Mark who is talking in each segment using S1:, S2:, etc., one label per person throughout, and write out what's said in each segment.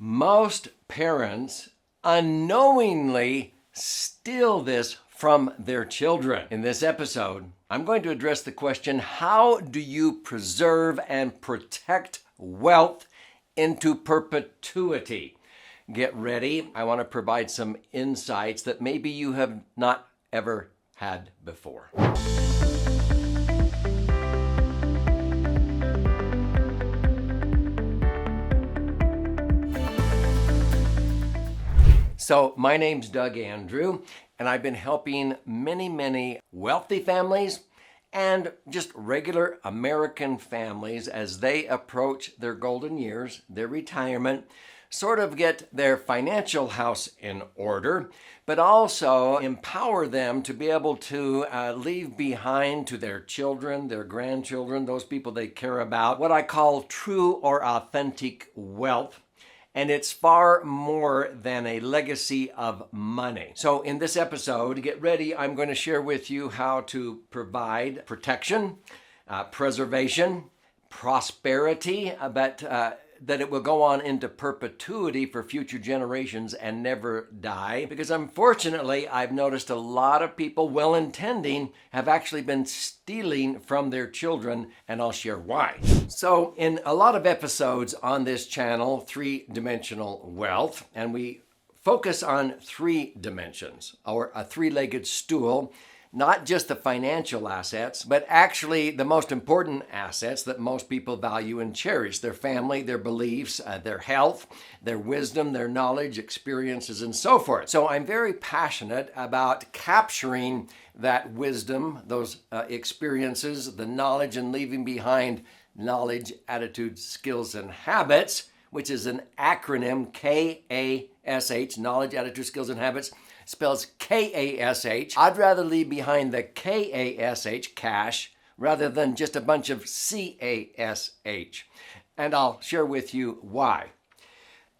S1: Most parents unknowingly steal this from their children. In this episode, I'm going to address the question, how do you preserve and protect wealth into perpetuity? Get ready. I want to provide some insights that maybe you have not ever had before. So my name's Doug Andrew, and I've been helping many wealthy families and just regular American families as they approach their golden years, their retirement, sort of get their financial house in order, but also empower them to be able to leave behind to their children, their grandchildren, those people they care about, what I call true or authentic wealth. And it's far more than a legacy of money. So in this episode, get ready, I'm going to share with you how to provide protection, preservation, prosperity, but that it will go on into perpetuity for future generations and never die. Because unfortunately, I've noticed a lot of people, well-intending, have actually been stealing from their children, and I'll share why. So in a lot of episodes on this channel, three-dimensional wealth, and we focus on three dimensions, or a three-legged stool, not just the financial assets, but actually the most important assets that most people value and cherish: their family, their beliefs, their health, their wisdom, their knowledge, experiences, and so forth. So I'm very passionate about capturing that wisdom, those experiences, the knowledge, and leaving behind knowledge, attitudes, skills, and habits, which is an acronym, KASH, knowledge, attitude, skills, and habits. Spells KASH. I'd rather leave behind the KASH, cash, rather than just a bunch of CASH. And I'll share with you why.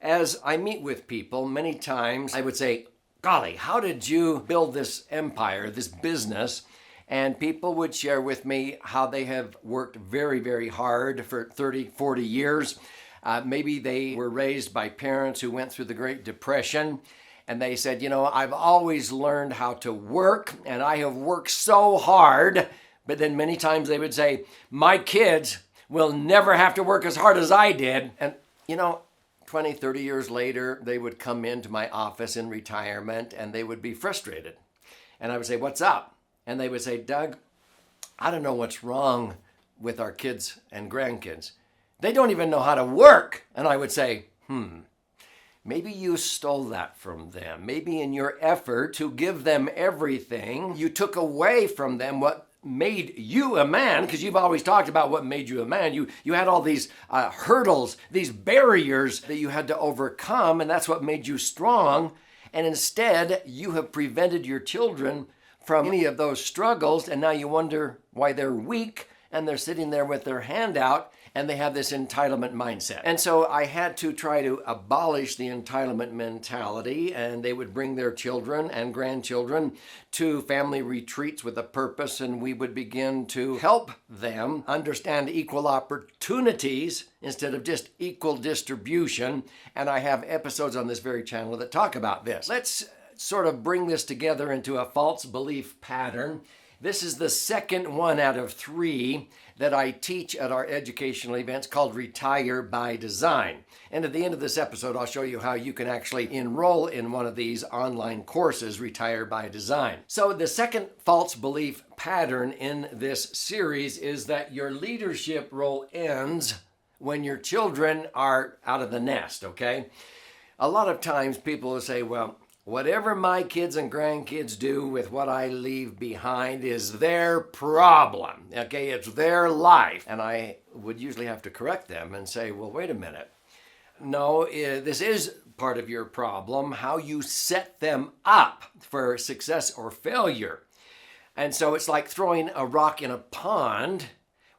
S1: As I meet with people, many times I would say, golly, how did you build this empire, this business? And people would share with me how they have worked very hard for 30, 40 years. Maybe they were raised by parents who went through the Great Depression. And they said, you know, I've always learned how to work, and I have worked so hard. But then many times they would say, my kids will never have to work as hard as I did. And, you know, 20, 30 years later, they would come into my office in retirement and they would be frustrated. And I would say, what's up? And they would say, Doug, I don't know what's wrong with our kids and grandkids. They don't even know how to work. And I would say, maybe you stole that from them. Maybe in your effort to give them everything, you took away from them what made you a man, because you've always talked about what made you a man. You had all these hurdles, these barriers that you had to overcome, and that's what made you strong. And instead, you have prevented your children from any of those struggles, and now you wonder why they're weak, and they're sitting there with their hand out, and they have this entitlement mindset. And so I had to try to abolish the entitlement mentality, and they would bring their children and grandchildren to family retreats with a purpose, and we would begin to help them understand equal opportunities instead of just equal distribution. And I have episodes on this very channel that talk about this. Let's sort of bring this together into a false belief pattern. This is the second one out of three that I teach at our educational events called Retire by Design. And at the end of this episode, I'll show you how you can actually enroll in one of these online courses, Retire by Design. So the second false belief pattern in this series is that your leadership role ends when your children are out of the nest, okay? A lot of times people will say, well, whatever my kids and grandkids do with what I leave behind is their problem, okay? It's their life. And I would usually have to correct them and say, well, wait a minute. No, this is part of your problem, how you set them up for success or failure. And so it's like throwing a rock in a pond.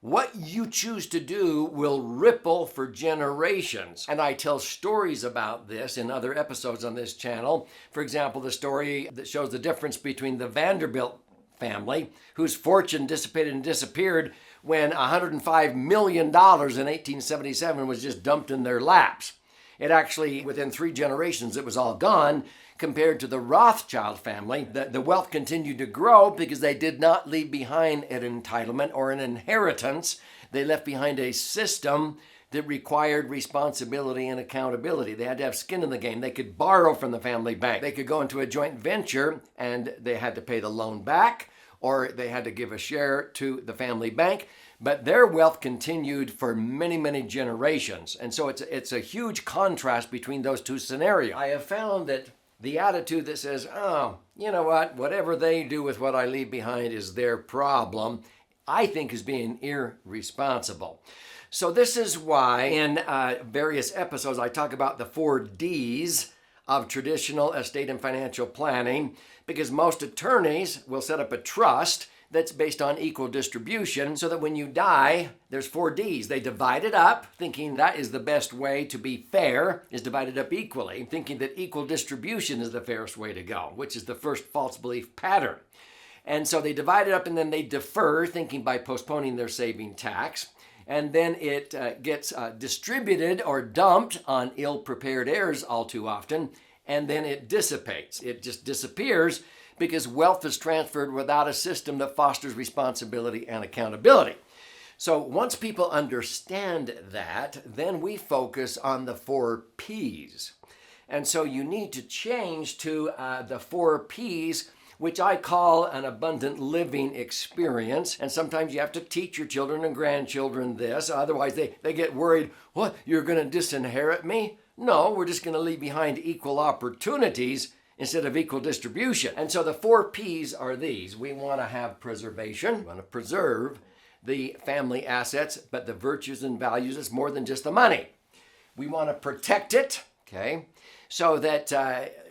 S1: What you choose to do will ripple for generations. And I tell stories about this in other episodes on this channel. For example, the story that shows the difference between the Vanderbilt family, whose fortune dissipated and disappeared when $105 million in 1877 was just dumped in their laps. It actually, within 3 generations, it was all gone. Compared to the Rothschild family, the wealth continued to grow because they did not leave behind an entitlement or an inheritance. They left behind a system that required responsibility and accountability. They had to have skin in the game. They could borrow from the family bank. They could go into a joint venture and they had to pay the loan back, or they had to give a share to the family bank. But their wealth continued for many, many generations. And so it's a huge contrast between those two scenarios. I have found that the attitude that says, oh, you know what, whatever they do with what I leave behind is their problem, I think is being irresponsible. So this is why in various episodes I talk about the 4 Ds of traditional estate and financial planning, because most attorneys will set up a trust that's based on equal distribution so that when you die, there's 4 Ds. They divide it up, thinking that is the best way to be fair, is divided up equally, thinking that equal distribution is the fairest way to go, which is the first false belief pattern. And so they divide it up and then they defer, thinking by postponing their saving tax. And then it gets distributed or dumped on ill-prepared heirs all too often, and then it dissipates. It just disappears because wealth is transferred without a system that fosters responsibility and accountability. So once people understand that, then we focus on the 4 Ps. And so you need to change to the 4 Ps, which I call an abundant living experience. And sometimes you have to teach your children and grandchildren this. Otherwise, they get worried, what, you're going to disinherit me? No, we're just going to leave behind equal opportunities instead of equal distribution. And so the 4 Ps are these. We want to have preservation. We want to preserve the family assets, but the virtues and values is more than just the money. We want to protect it, okay, so that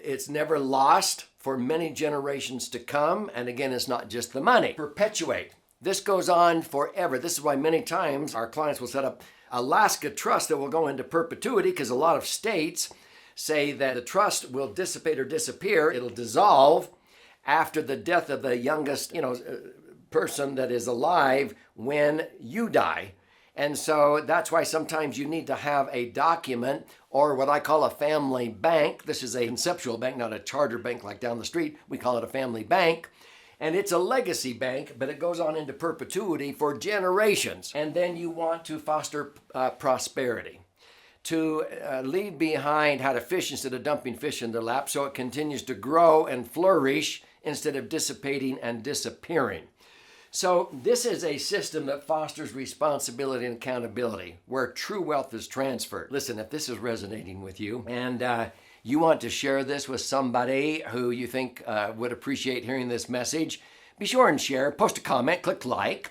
S1: it's never lost for many generations to come. And again, it's not just the money. Perpetuate. This goes on forever. This is why many times our clients will set up Alaska trust that will go into perpetuity, because a lot of states say that the trust will dissipate or disappear. It'll dissolve after the death of the youngest, person that is alive when you die. And so that's why sometimes you need to have a document, or what I call a family bank. This is a conceptual bank, not a charter bank like down the street. We call it a family bank. And it's a legacy bank, but it goes on into perpetuity for generations. And then you want to foster prosperity, to leave behind how to fish instead of dumping fish in their lap, so it continues to grow and flourish instead of dissipating and disappearing. So this is a system that fosters responsibility and accountability, where true wealth is transferred. Listen, if this is resonating with you and you want to share this with somebody who you think would appreciate hearing this message, be sure and share, post a comment, click like.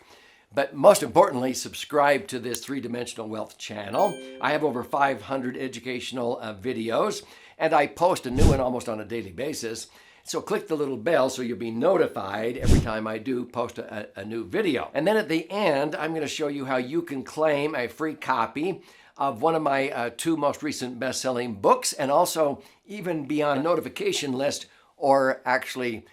S1: But most importantly, subscribe to this 3-Dimensional Wealth channel. I have over 500 educational videos, and I post a new one almost on a daily basis. So click the little bell so you'll be notified every time I do post a new video. And then at the end, I'm going to show you how you can claim a free copy of one of my 2 most recent best-selling books, and also even be on a notification list, or actually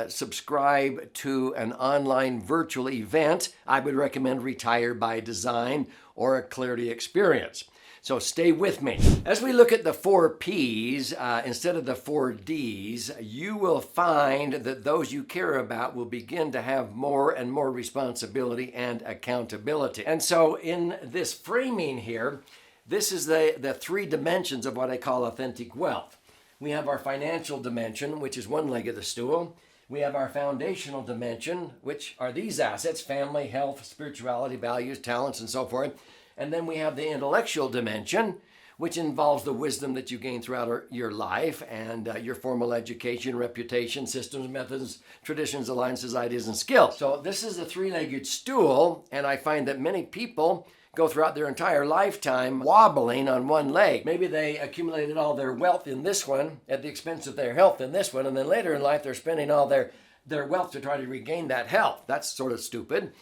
S1: subscribe to an online virtual event. I would recommend Retire by Design or a Clarity Experience. So stay with me. As we look at the 4 Ps instead of the 4 Ds, you will find that those you care about will begin to have more and more responsibility and accountability. And so in this framing here, this is the 3 dimensions of what I call authentic wealth. We have our financial dimension, which is one leg of the stool. We have our foundational dimension, which are these assets: family, health, spirituality, values, talents, and so forth. And then we have the intellectual dimension, which involves the wisdom that you gain throughout your life and your formal education, reputation, systems, methods, traditions, alliances, ideas, and skills. So this is a 3-legged stool, and I find that many people go throughout their entire lifetime wobbling on one leg. Maybe they accumulated all their wealth in this one at the expense of their health in this one, and then later in life they're spending all their wealth to try to regain that health. That's sort of stupid.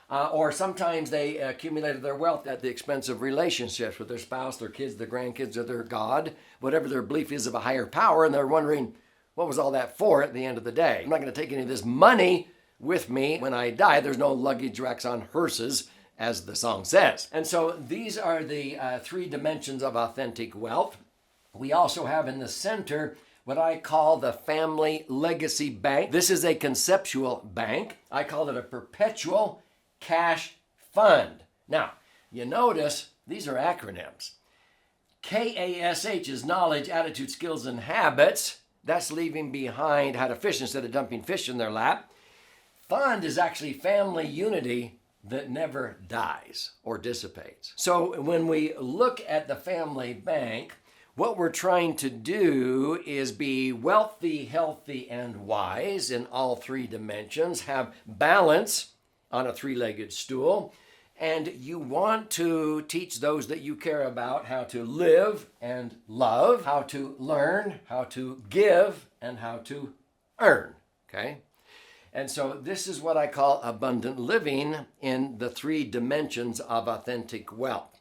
S1: Or sometimes they accumulated their wealth at the expense of relationships with their spouse, their kids, their grandkids, or their God, whatever their belief is of a higher power, and they're wondering, what was all that for at the end of the day? I'm not going to take any of this money with me when I die. There's no luggage racks on hearses, as the song says. And so these are the 3 dimensions of authentic wealth. We also have in the center what I call the Family Legacy Bank. This is a conceptual bank. I call it a perpetual cash fund. Now, you notice these are acronyms. KASH is knowledge, attitude, skills, and habits. That's leaving behind how to fish instead of dumping fish in their lap. Fund is actually family unity that never dies or dissipates. So when we look at the family bank, what we're trying to do is be wealthy, healthy, and wise in all three dimensions, have balance on a three-legged stool, and you want to teach those that you care about how to live and love, how to learn, how to give, and how to earn, okay? And so this is what I call abundant living in the three dimensions of authentic wealth.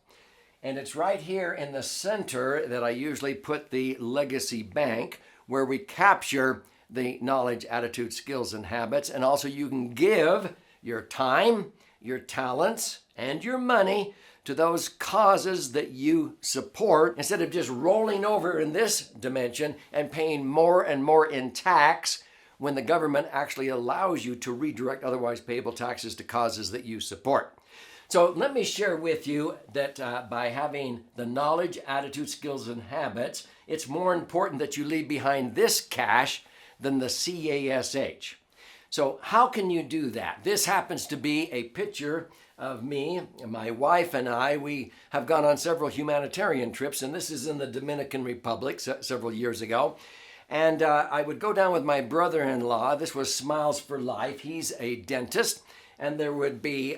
S1: And it's right here in the center that I usually put the legacy bank, where we capture the knowledge, attitude, skills, and habits. And also you can give your time, your talents, and your money to those causes that you support, instead of just rolling over in this dimension and paying more and more in tax when the government actually allows you to redirect otherwise payable taxes to causes that you support. So let me share with you that by having the knowledge, attitude, skills, and habits, it's more important that you leave behind this cash than the CASH. So how can you do that? This happens to be a picture of me, my wife and I. We have gone on several humanitarian trips, and this is in the Dominican Republic several years ago. And I would go down with my brother-in-law. This was Smiles for Life. He's a dentist. And there would be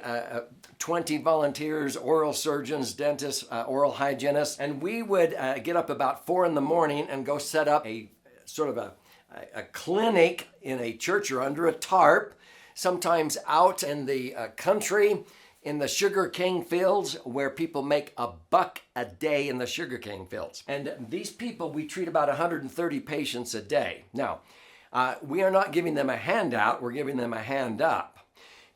S1: 20 volunteers, oral surgeons, dentists, oral hygienists. And we would get up about 4 in the morning and go set up a sort of a clinic in a church or under a tarp, sometimes out in the country, in the sugarcane fields, where people make $1 a day in the sugarcane fields. And these people, we treat about 130 patients a day. Now, we are not giving them a handout, we're giving them a hand up.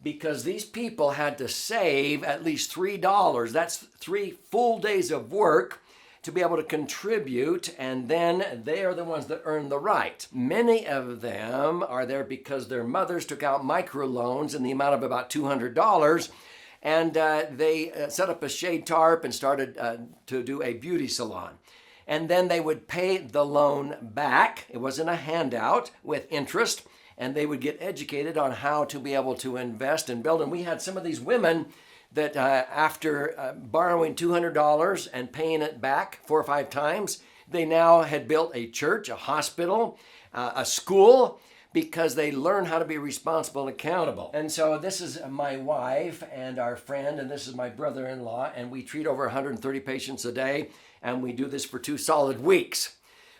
S1: Because these people had to save at least $3. That's 3 full days of work to be able to contribute, and then they are the ones that earn the right. Many of them are there because their mothers took out microloans in the amount of about $200, and they set up a shade tarp and started to do a beauty salon. And then they would pay the loan back. It wasn't a handout, with interest. And they would get educated on how to be able to invest and build. And we had some of these women that after borrowing $200 and paying it back 4 or 5 times, they now had built a church, a hospital, a school, because they learned how to be responsible and accountable. And so this is my wife and our friend, and this is my brother-in-law, and we treat over 130 patients a day, and we do this for 2 solid weeks.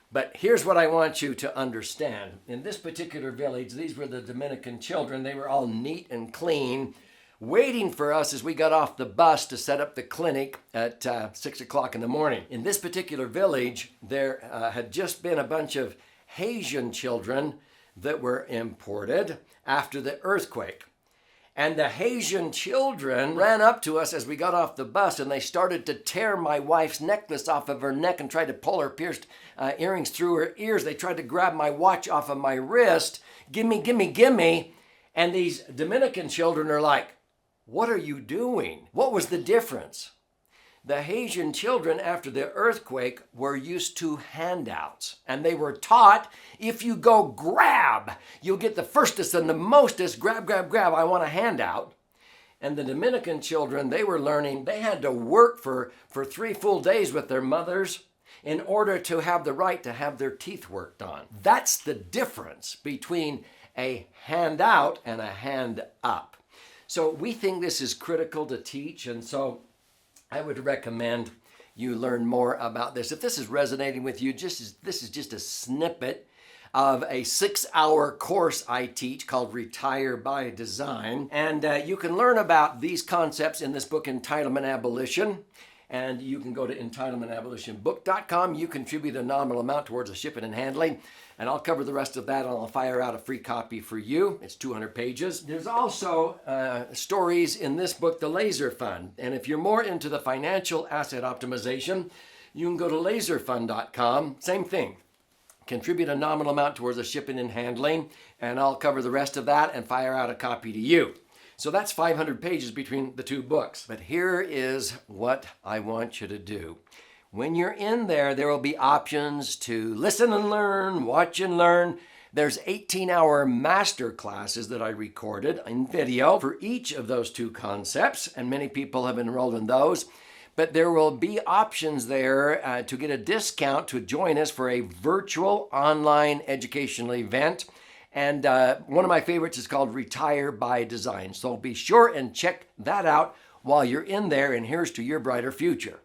S1: But here's what I want you to understand. In this particular village, these were the Dominican children. They were all neat and clean, waiting for us as we got off the bus to set up the clinic at 6 o'clock in the morning. In this particular village, there had just been a bunch of Haitian children that were imported after the earthquake. And the Haitian children ran up to us as we got off the bus, and they started to tear my wife's necklace off of her neck and tried to pull her pierced earrings through her ears. They tried to grab my watch off of my wrist. Gimme, gimme, gimme. And these Dominican children are like, what are you doing? What was the difference? The Haitian children after the earthquake were used to handouts, and they were taught, if you go grab, you'll get the firstest and the mostest, grab, grab, grab, I want a handout. And the Dominican children, they were learning, they had to work for 3 full days with their mothers in order to have the right to have their teeth worked on. That's the difference between a handout and a hand up. So we think this is critical to teach, and so I would recommend you learn more about this. If this is resonating with you, this is just a snippet of a 6-hour course I teach called Retire by Design. And you can learn about these concepts in this book, Entitlement, Abolition. And you can go to entitlementabolitionbook.com. You contribute a nominal amount towards the shipping and handling. And I'll cover the rest of that, and I'll fire out a free copy for you. It's 200 pages. There's also stories in this book, The Laser Fund. And if you're more into the financial asset optimization, You can go to laserfund.com, same thing. Contribute a nominal amount towards the shipping and handling, and I'll cover the rest of that and fire out a copy to you. So that's 500 pages between the two books. But here is what I want you to do. When you're in there, there will be options to listen and learn, watch and learn. There's 18-hour master classes that I recorded in video for each of those two concepts, and many people have enrolled in those. But there will be options there to get a discount to join us for a virtual online educational event. And one of my favorites is called Retire by Design. So be sure and check that out while you're in there, and here's to your brighter future.